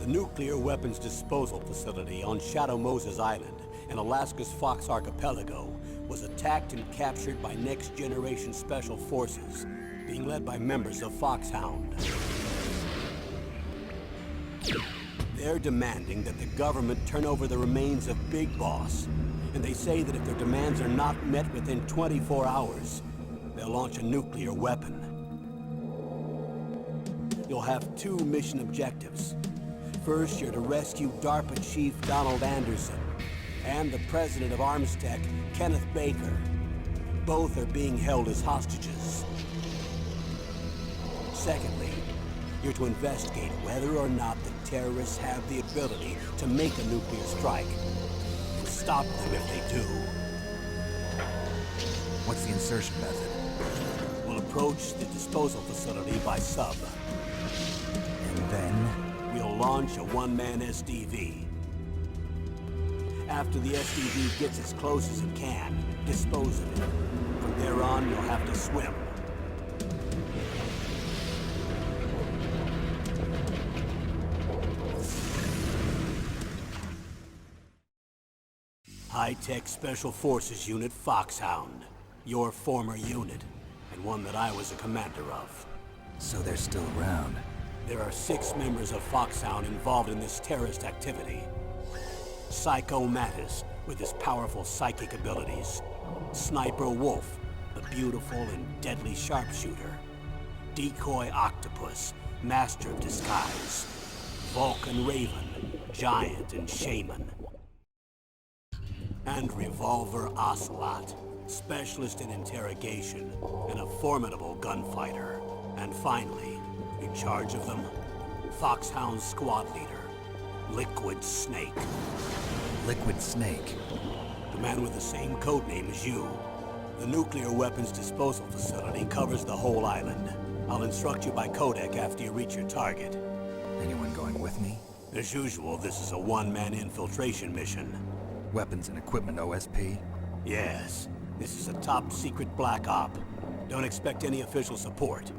nuclear weapons disposal facility on Shadow Moses Island in Alaska's Fox Archipelago was attacked and captured by next-generation special forces, being led by members of Foxhound. They're demanding that the government turn over the remains of Big Boss, and they say that if their demands are not met within 24 hours, they'll launch a nuclear weapon. You'll have two mission objectives. First, you're to rescue DARPA Chief Donald Anderson and the president of Armstech, Kenneth Baker. Both are being held as hostages. Secondly, you're to investigate whether or not the terrorists have the ability to make a nuclear strike, and stop them if they do. What's the insertion method? We'll approach the disposal facility by sub. And then? We'll launch a one-man SDV. After the SDV gets as close as it can, dispose of it. From there on, you'll have to swim. High-Tech Special Forces Unit Foxhound. Your former unit, and one that I was a commander of. So they're still around. There are 6 members of Foxhound involved in this terrorist activity. Psycho Mattis, with his powerful psychic abilities. Sniper Wolf, the beautiful and deadly sharpshooter. Decoy Octopus, master of disguise. Vulcan Raven, giant and shaman. And Revolver Ocelot, specialist in interrogation and a formidable gunfighter. And finally, in charge of them, Foxhound's squad leader, Liquid Snake. Liquid Snake? The man with the same codename as you. The nuclear weapons disposal facility covers the whole island. I'll instruct you by codec after you reach your target. Anyone going with me? As usual, this is a one-man infiltration mission. Weapons and equipment OSP? Yes. This is a top-secret black op. Don't expect any official support.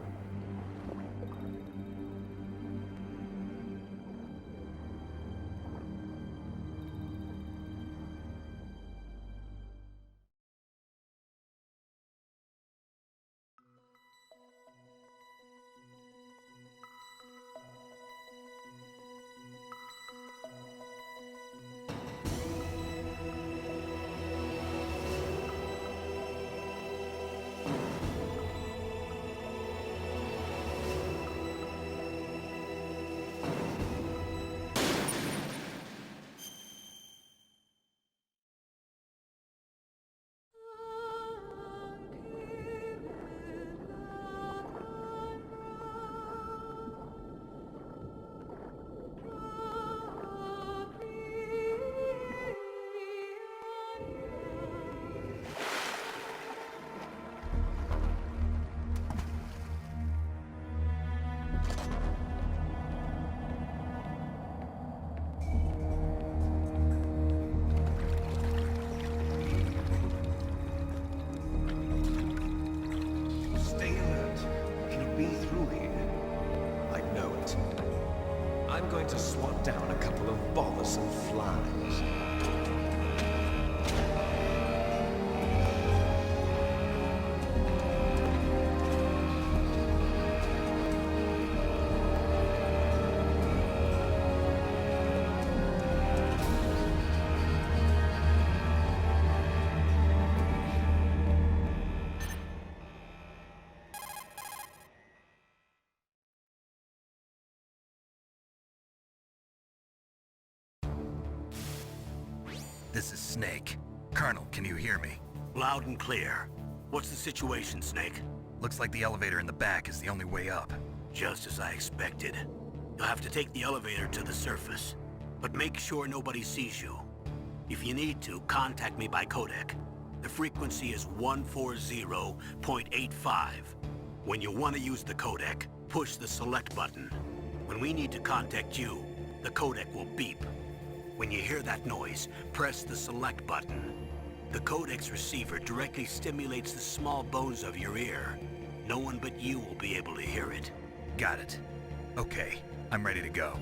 I'm going to swat down a couple of bothersome flies. This is Snake. Colonel, can you hear me? Loud and clear. What's the situation, Snake? Looks like the elevator in the back is the only way up. Just as I expected. You'll have to take the elevator to the surface. But make sure nobody sees you. If you need to, contact me by codec. The frequency is 140.85. When you want to use the codec, push the select button. When we need to contact you, the codec will beep. When you hear that noise, press the select button. The codec's receiver directly stimulates the small bones of your ear. No one but you will be able to hear it. Got it. Okay, I'm ready to go.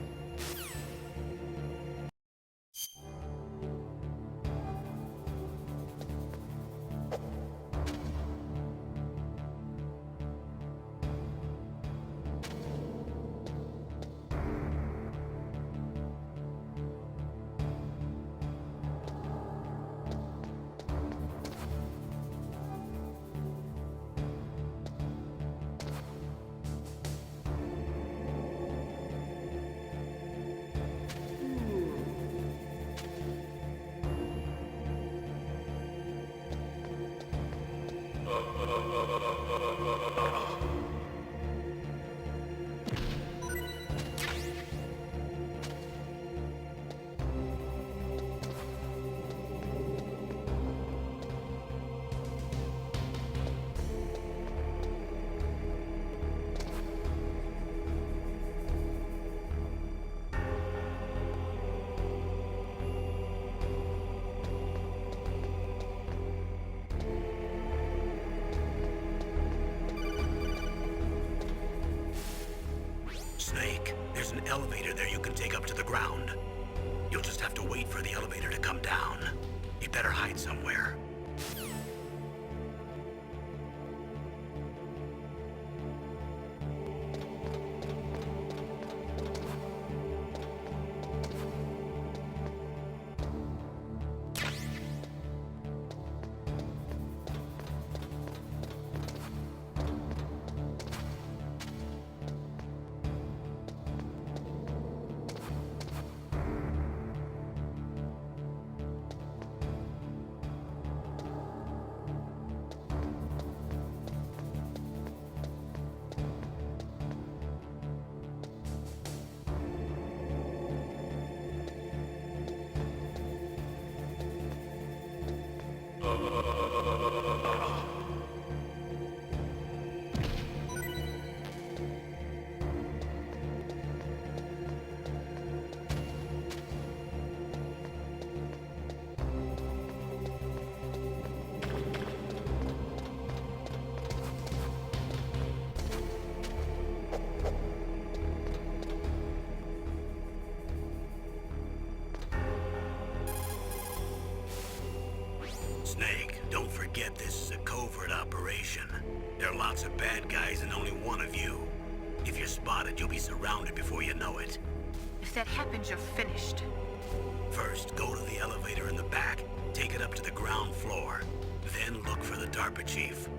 Snake, there's an elevator there you can take up to the ground. You'll just have to wait for the elevator to come down. You'd better hide somewhere. Snake, don't forget this is a covert operation. There are lots of bad guys and only one of you. If you're spotted, you'll be surrounded before you know it. If that happens, you're finished. First, go to the elevator in the back, take it up to the ground floor. Then look for the DARPA chief.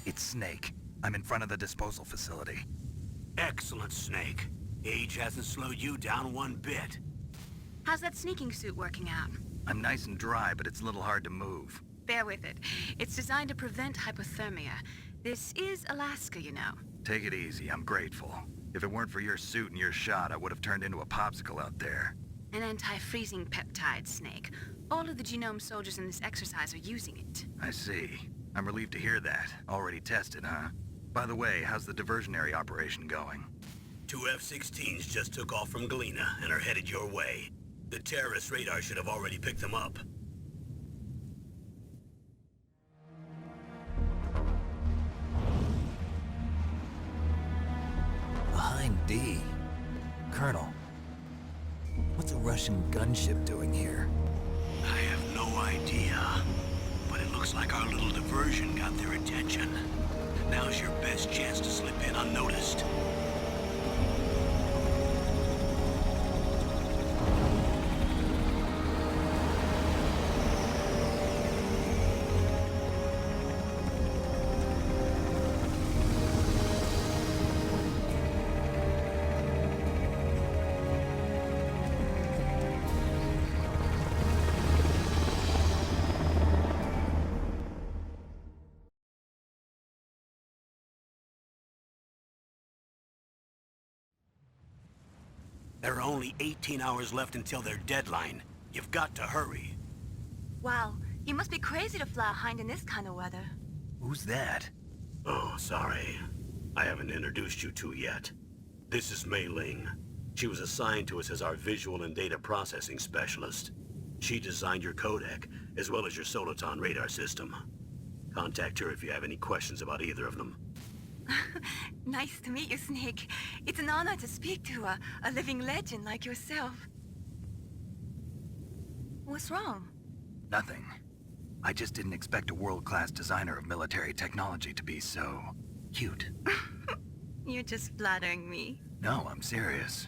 It's Snake. I'm in front of the disposal facility. Excellent, Snake. Age hasn't slowed you down one bit. How's that sneaking suit working out? I'm nice and dry, but it's a little hard to move. Bear with it. It's designed to prevent hypothermia. This is Alaska, you know. Take it easy, I'm grateful. If it weren't for your suit and your shot, I would have turned into a popsicle out there. An anti-freezing peptide, Snake. All of the genome soldiers in this exercise are using it. I see. I'm relieved to hear that. Already tested, huh? By the way, how's the diversionary operation going? 2 F-16s just took off from Galena and are headed your way. The terrorist radar should have already picked them up. Behind D. Colonel, what's a Russian gunship doing here? I have no idea, but it looks like our little diversion got their attention. Now's your best chance to slip in unnoticed. There are only 18 hours left until their deadline. You've got to hurry. Wow, you must be crazy to fly a hind in this kind of weather. Who's that? Oh, sorry. I haven't introduced you to yet. This is Mei Ling. She was assigned to us as our visual and data processing specialist. She designed your codec, as well as your Soliton radar system. Contact her if you have any questions about either of them. Nice to meet you, Snake. It's an honor to speak to a living legend like yourself. What's wrong? Nothing. I just didn't expect a world-class designer of military technology to be so... cute. You're just flattering me. No, I'm serious.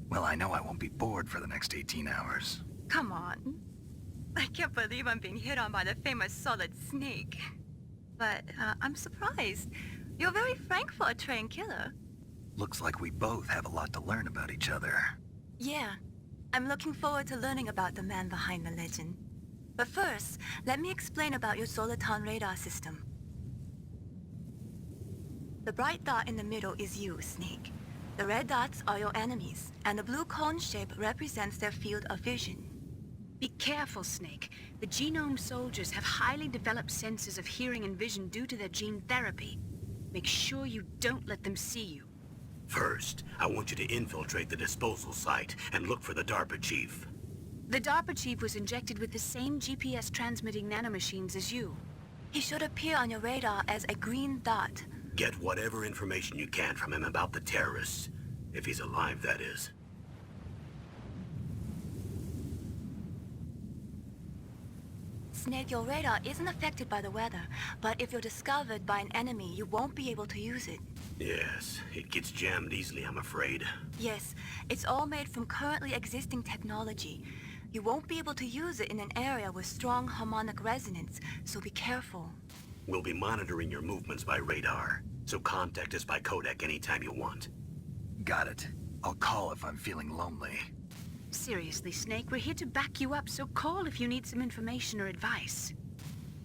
Well, I know I won't be bored for the next 18 hours. Come on. I can't believe I'm being hit on by the famous Solid Snake. But I'm surprised. You're very frank for a trained killer. Looks like we both have a lot to learn about each other. Yeah. I'm looking forward to learning about the man behind the legend. But first, let me explain about your Soliton radar system. The bright dot in the middle is you, Snake. The red dots are your enemies, and the blue cone shape represents their field of vision. Be careful, Snake. The genome soldiers have highly developed senses of hearing and vision due to their gene therapy. Make sure you don't let them see you. First, I want you to infiltrate the disposal site and look for the DARPA chief. The DARPA chief was injected with the same GPS transmitting nanomachines as you. He should appear on your radar as a green dot. Get whatever information you can from him about the terrorists. If he's alive, that is. Snake, your radar isn't affected by the weather, but if you're discovered by an enemy, you won't be able to use it. Yes, it gets jammed easily, I'm afraid. Yes, it's all made from currently existing technology. You won't be able to use it in an area with strong harmonic resonance, so be careful. We'll be monitoring your movements by radar, so contact us by codec anytime you want. Got it. I'll call if I'm feeling lonely. Seriously, Snake, we're here to back you up, so call if you need some information or advice.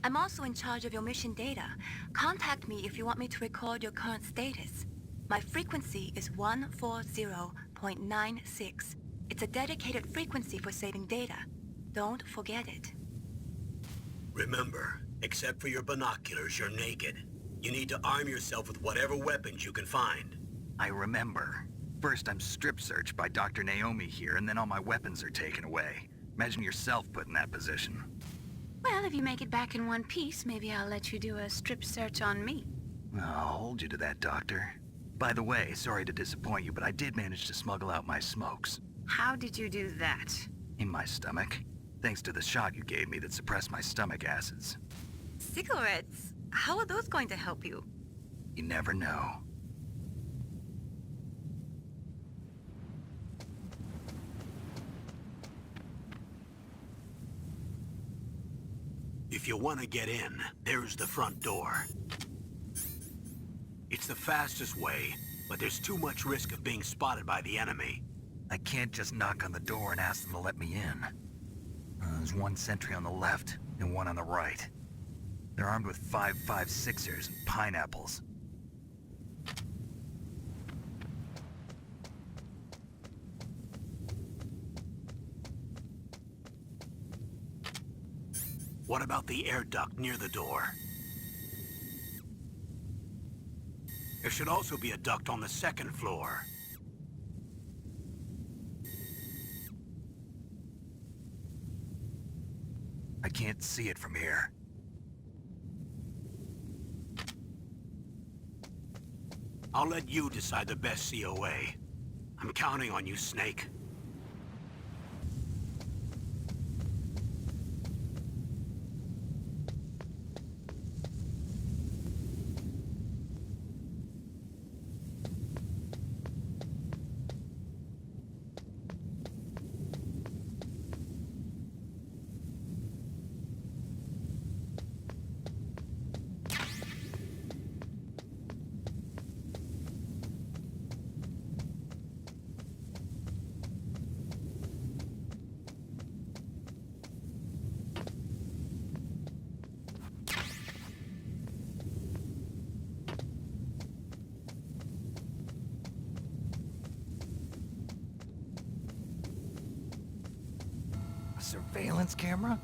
I'm also in charge of your mission data. Contact me if you want me to record your current status. My frequency is 140.96. It's a dedicated frequency for saving data. Don't forget it. Remember, except for your binoculars, you're naked. You need to arm yourself with whatever weapons you can find. I remember. First, I'm strip searched by Dr. Naomi here, and then all my weapons are taken away. Imagine yourself put in that position. Well, if you make it back in one piece, maybe I'll let you do a strip search on me. I'll hold you to that, Doctor. By the way, sorry to disappoint you, but I did manage to smuggle out my smokes. How did you do that? In my stomach. Thanks to the shot you gave me that suppressed my stomach acids. Cigarettes? How are those going to help you? You never know. If you want to get in, there's the front door. It's the fastest way, but there's too much risk of being spotted by the enemy. I can't just knock on the door and ask them to let me in. There's one sentry on the left and one on the right. They're armed with 5.56ers and pineapples. What about the air duct near the door? There should also be a duct on the second floor. I can't see it from here. I'll let you decide the best COA. I'm counting on you, Snake. A surveillance camera?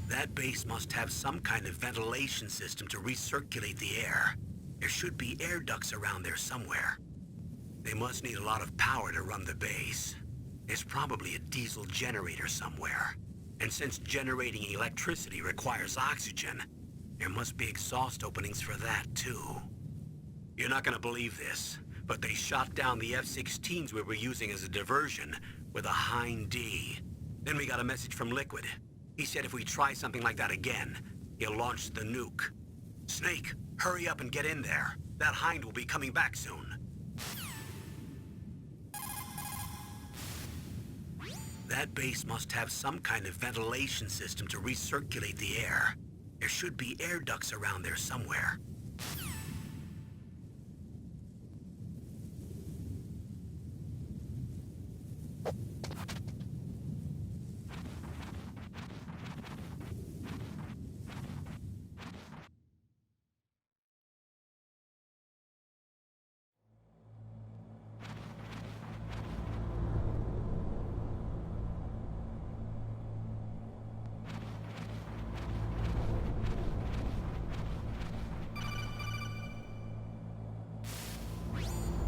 That base must have some kind of ventilation system to recirculate the air. There should be air ducts around there somewhere. They must need a lot of power to run the base. There's probably a diesel generator somewhere. And since generating electricity requires oxygen, there must be exhaust openings for that too. You're not gonna believe this, but they shot down the F-16s we were using as a diversion with a Hind D. Then we got a message from Liquid. He said if we try something like that again, he'll launch the nuke. Snake, hurry up and get in there. That Hind will be coming back soon. That base must have some kind of ventilation system to recirculate the air. There should be air ducts around there somewhere.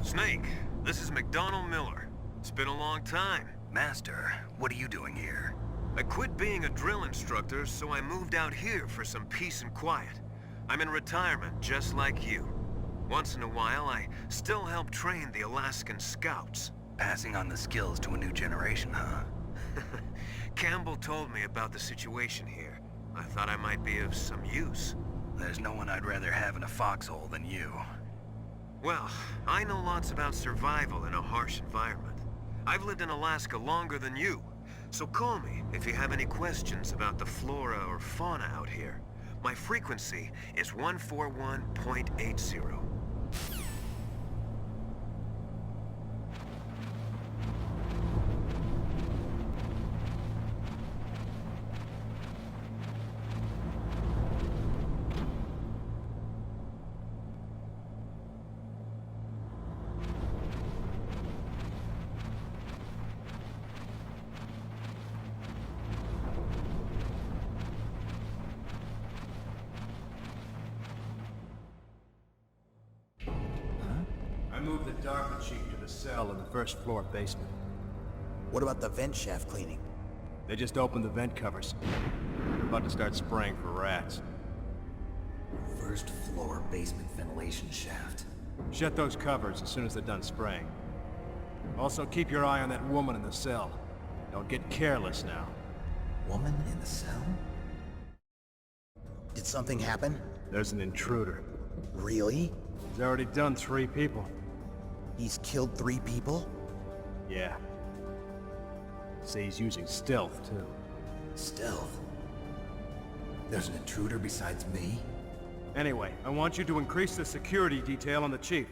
Snake, this is McDonald Miller. It's been a long time. Master, what are you doing here? I quit being a drill instructor, so I moved out here for some peace and quiet. I'm in retirement, just like you. Once in a while, I still help train the Alaskan Scouts. Passing on the skills to a new generation, huh? Campbell told me about the situation here. I thought I might be of some use. There's no one I'd rather have in a foxhole than you. Well, I know lots about survival in a harsh environment. I've lived in Alaska longer than you, so call me if you have any questions about the flora or fauna out here. My frequency is 141.80. I moved the DARPA chief to the cell in the first floor basement. What about the vent shaft cleaning? They just opened the vent covers. They're about to start spraying for rats. First floor basement ventilation shaft. Shut those covers as soon as they're done spraying. Also, keep your eye on that woman in the cell. Don't get careless now. Woman in the cell? Did something happen? There's an intruder. Really? He's already done 3 people. He's killed 3 people? Yeah. Say he's using stealth, too. Stealth? There's an intruder besides me? Anyway, I want you to increase the security detail on the chief.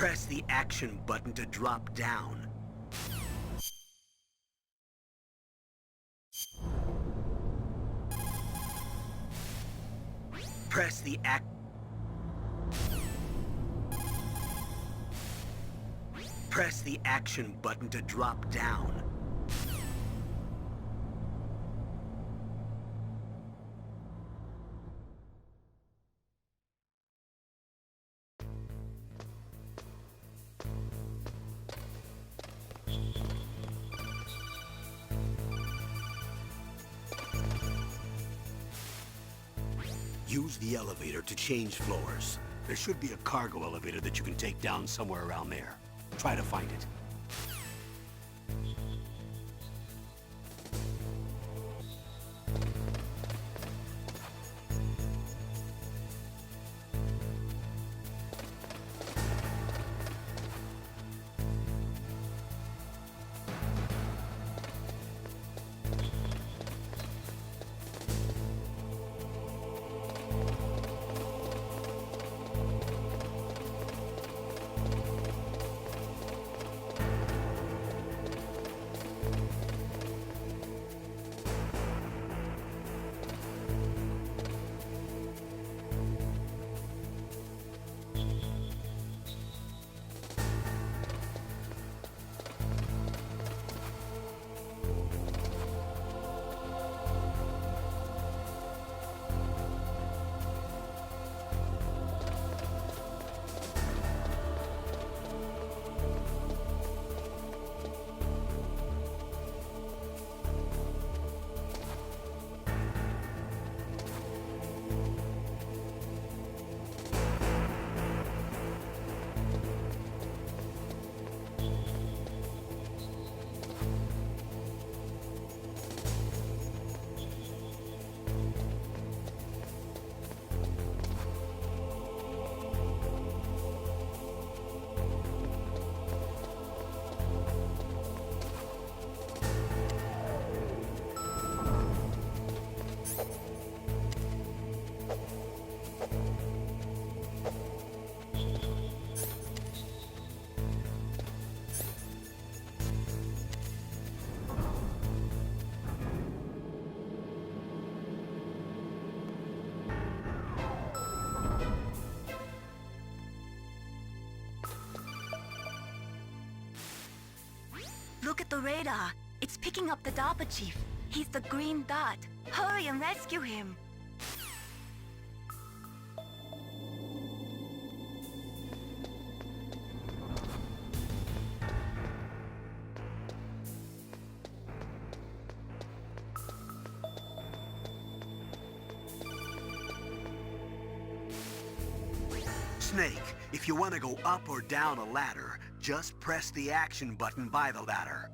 Press the action button to drop down. Press the Press the action button to drop down. Use the elevator to change floors. There should be a cargo elevator that you can take down somewhere around there. Try to find it. Look at the radar. It's picking up the DARPA chief. He's the green dot. Hurry and rescue him. Snake, if you want to go up or down a ladder, just press the action button by the ladder.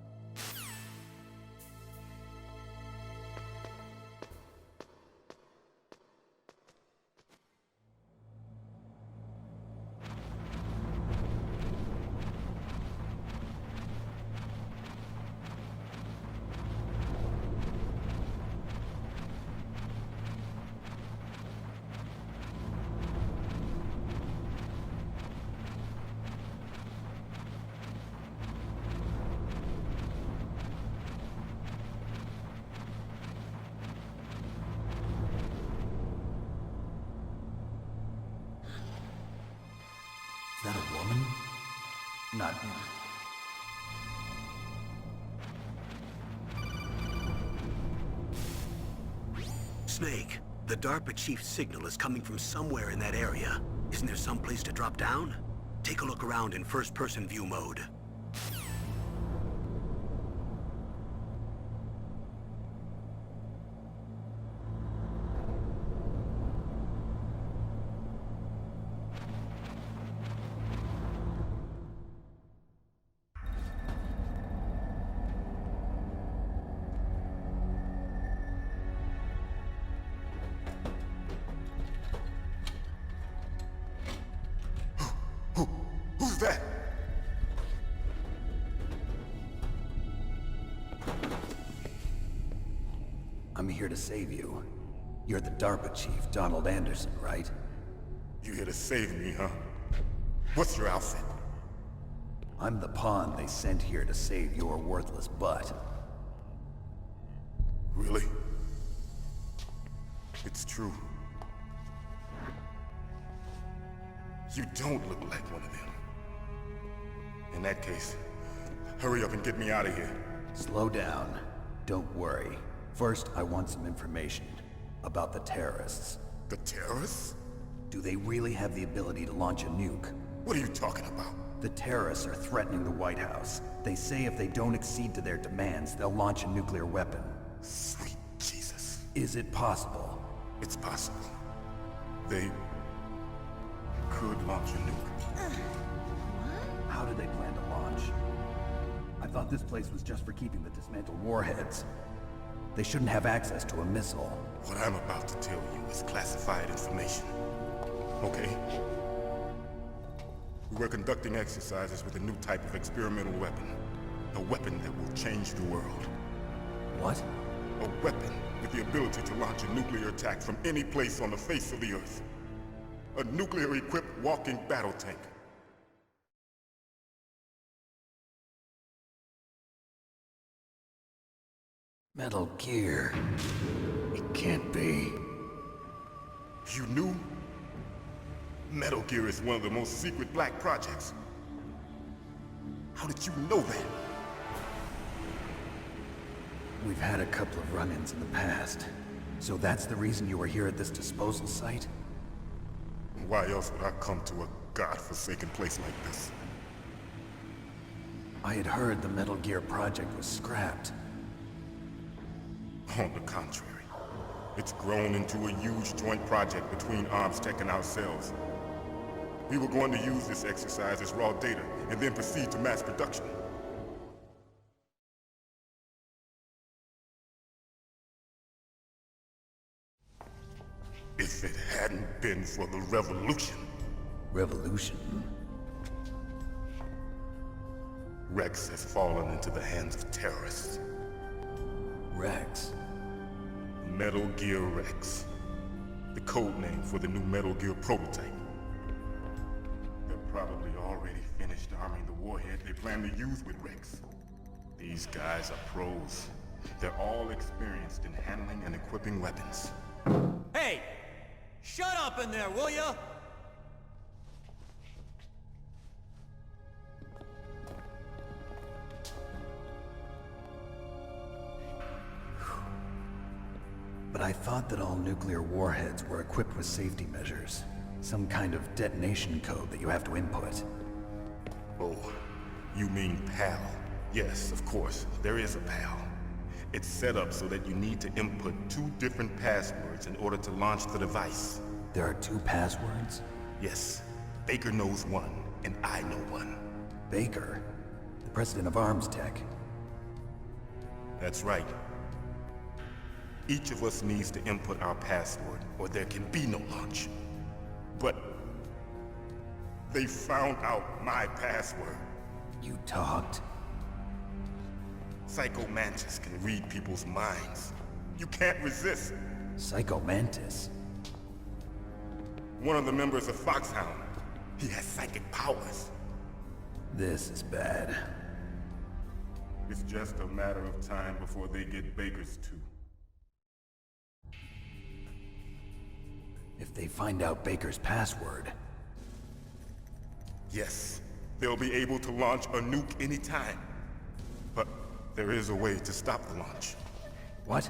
Is that a woman? Not... Snake, the DARPA chief's signal is coming from somewhere in that area. Isn't there some place to drop down? Take a look around in first-person view mode. Who's that? I'm here to save you. You're the DARPA chief, Donald Anderson, right? You here to save me, huh? What's your outfit? I'm the pawn they sent here to save your worthless butt. Really? It's true. You don't look like one of them. In that case, hurry up and get me out of here. Slow down. Don't worry. First, I want some information about the terrorists. The terrorists? Do they really have the ability to launch a nuke? What are you talking about? The terrorists are threatening the White House. They say if they don't accede to their demands, they'll launch a nuclear weapon. Sweet Jesus. Is it possible? It's possible. They could launch a nuke. How do they plan to launch? I thought this place was just for keeping the dismantled warheads. They shouldn't have access to a missile. What I'm about to tell you is classified information. Okay? We were conducting exercises with a new type of experimental weapon. A weapon that will change the world. What? A weapon with the ability to launch a nuclear attack from any place on the face of the Earth. A nuclear-equipped walking battle tank. Metal Gear. It can't be. You knew? Metal Gear is one of the most secret black projects. How did you know that? We've had a couple of run-ins in the past. So that's the reason you were here at this disposal site? Why else would I come to a godforsaken place like this? I had heard the Metal Gear project was scrapped. On the contrary, it's grown into a huge joint project between ArmsTech and ourselves. We were going to use this exercise as raw data and then proceed to mass production. If it hadn't been for the revolution... Revolution? Rex has fallen into the hands of terrorists. Rex? Metal Gear Rex. The code name for the new Metal Gear prototype. They're probably already finished arming the warhead they plan to use with Rex. These guys are pros. They're all experienced in handling and equipping weapons. Hey! Shut up in there, will ya? I thought that all nuclear warheads were equipped with safety measures. Some kind of detonation code that you have to input. Oh, you mean PAL? Yes, of course, there is a PAL. It's set up so that you need to input 2 different passwords in order to launch the device. There are 2 passwords? Yes, Baker knows one, and I know one. Baker? The president of Arms Tech. That's right. Each of us needs to input our password, or there can be no launch. But they found out my password. You talked? Psycho Mantis can read people's minds. You can't resist. Psycho Mantis? One of the members of Foxhound. He has psychic powers. This is bad. It's just a matter of time before they get Baker's too. If they find out Baker's password... Yes, they'll be able to launch a nuke anytime. But there is a way to stop the launch. What?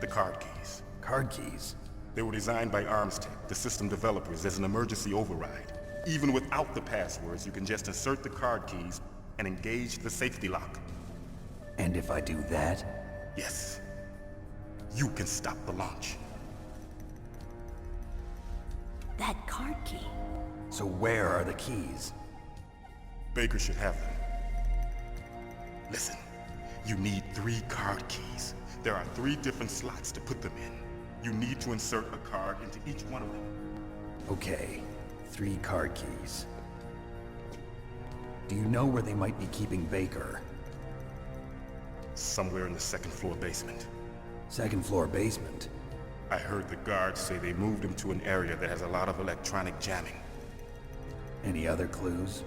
The card keys. Card keys? They were designed by Arms Tech, the system developers, as an emergency override. Even without the passwords, you can just insert the card keys and engage the safety lock. And if I do that? Yes. You can stop the launch. That card key. So where are the keys? Baker should have them. Listen, you need 3 card keys. There are 3 different slots to put them in. You need to insert a card into each one of them. Okay, 3 card keys. Do you know where they might be keeping Baker? Somewhere in the 2nd floor basement. 2nd floor basement? I heard the guards say they moved him to an area that has a lot of electronic jamming. Any other clues?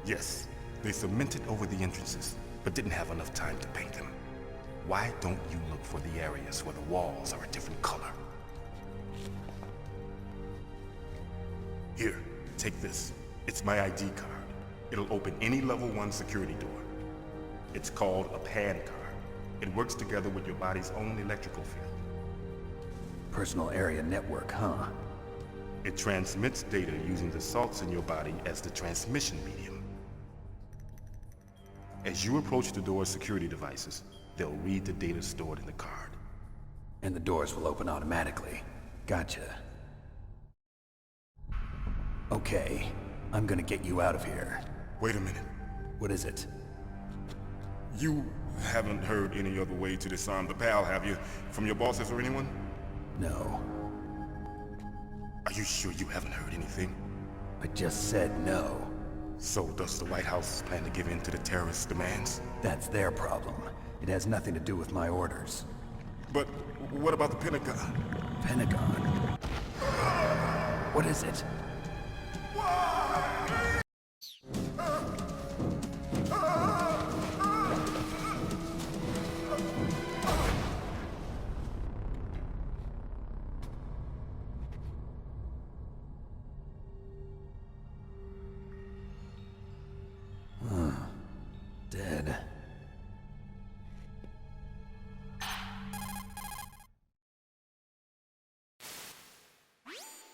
Yes, they cemented over the entrances, but didn't have enough time to paint them. Why don't you look for the areas where the walls are a different color? Here, take this. It's my ID card. It'll open any level 1 security door. It's called a PAN card. It works together with your body's own electrical field. Personal area network, huh? It transmits data using the salts in your body as the transmission medium. As you approach the door's security devices, they'll read the data stored in the card. And the doors will open automatically. Gotcha. Okay, I'm gonna get you out of here. Wait a minute. What is it? You haven't heard any other way to disarm the PAL, have you? From your bosses or anyone? No. Are you sure you haven't heard anything? I just said no. So does the White House plan to give in to the terrorists' demands? That's their problem. It has nothing to do with my orders. But what about the Pentagon? Pentagon? What is it? Dead.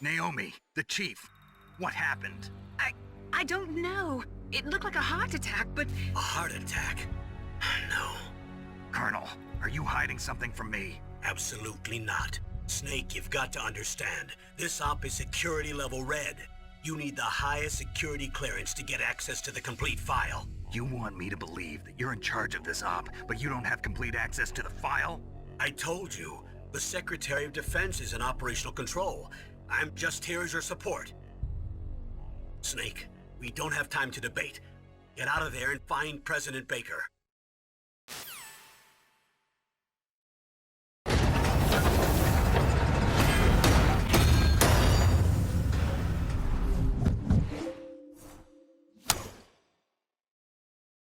Naomi, the chief. What happened? I don't know. It looked like a heart attack, but... A heart attack? No. Colonel, are you hiding something from me? Absolutely not. Snake, you've got to understand. This op is security level red. You need the highest security clearance to get access to the complete file. You want me to believe that you're in charge of this op, but you don't have complete access to the file? I told you, the Secretary of Defense is in operational control. I'm just here as your support. Snake, we don't have time to debate. Get out of there and find President Baker.